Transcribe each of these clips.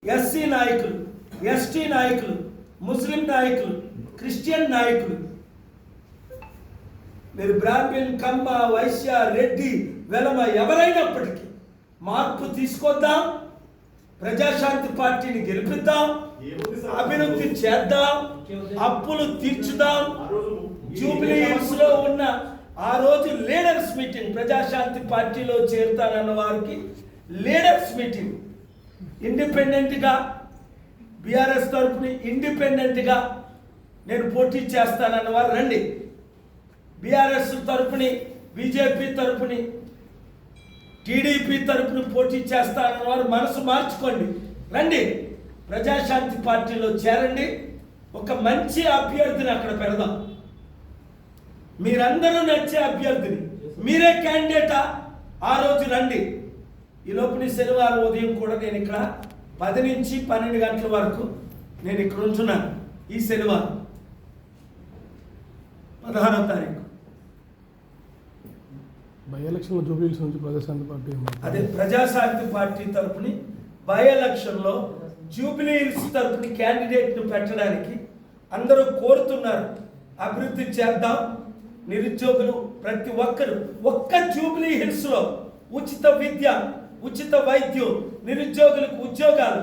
SC నాయకులు, ST నాయకులు, ముస్లిం నాయకులు, క్రిస్టియన్ నాయకులు, మీరు బ్రాహ్మణ్, కమ్మ, వైశ్య, రెడ్డి, వెలమ ఎవరైనప్పటికీ మార్పు తీసుకొద్దాం, ప్రజాశాంతి పార్టీని గెలిపిద్దాం, అభివృద్ధి చేద్దాం, అప్పులు తీర్చుదాం. జూబ్లీ హిల్స్ లో ఉన్న ఆ రోజు లీడర్స్ మీటింగ్, ప్రజాశాంతి పార్టీలో చేరుతానన్న వారికి లీడర్స్ మీటింగ్, ఇండిపెండెంట్గా బీఆర్ఎస్ తరఫుని ఇండిపెండెంట్గా నేను పోటీ చేస్తానన్న వారు రండి. బీఆర్ఎస్ తరఫుని, బీజేపీ తరఫుని, టీడీపీ తరఫుని పోటీ చేస్తానన్న వారు మనసు మార్చుకోండి, రండి, ప్రజాశాంతి పార్టీలో చేరండి. ఒక మంచి అభ్యర్థిని అక్కడ పెడదాం, మీరందరూ నచ్చే అభ్యర్థిని, మీరే క్యాండిడేటా ఆ రోజు రండి. ఈ లోపుని శనివారం ఉదయం కూడా నేను ఇక్కడ 10 నుంచి 12 గంటల వరకు నేను ఇక్కడ ఉంటున్నాను. ఈ శనివారం 16వ తారీఖు బై ఎలక్షన్లో జూబ్లీ హిల్స్ నుంచి ప్రజాశాంతి పార్టీ, అదే ప్రజాశాంతి పార్టీ తరఫుని బై ఎలక్షన్లో జూబ్లీ హిల్స్ తరఫుని క్యాండిడేట్ను పెట్టడానికి అందరూ కోరుతున్నారు. అభివృద్ధి చేద్దాం, నిరుద్యోగులు ప్రతి ఒక్కరు, ఒక్క జూబ్లీ హిల్స్లో ఉచిత విద్య, ఉచిత వైద్యం, నిరుద్యోగులకు ఉద్యోగాలు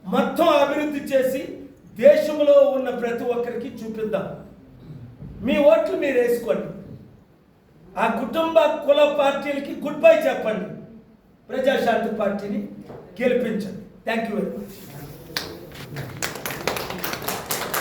మొత్తం అభివృద్ధి చేసి దేశంలో ఉన్న ప్రతి ఒక్కరికి చూపిద్దాం. మీ ఓట్లు మీరు వేసుకోండి, ఆ కుటుంబ కుల పార్టీలకి గుడ్ బై చెప్పండి, ప్రజాశాంతి పార్టీని గెలిపించండి. Thank you very much.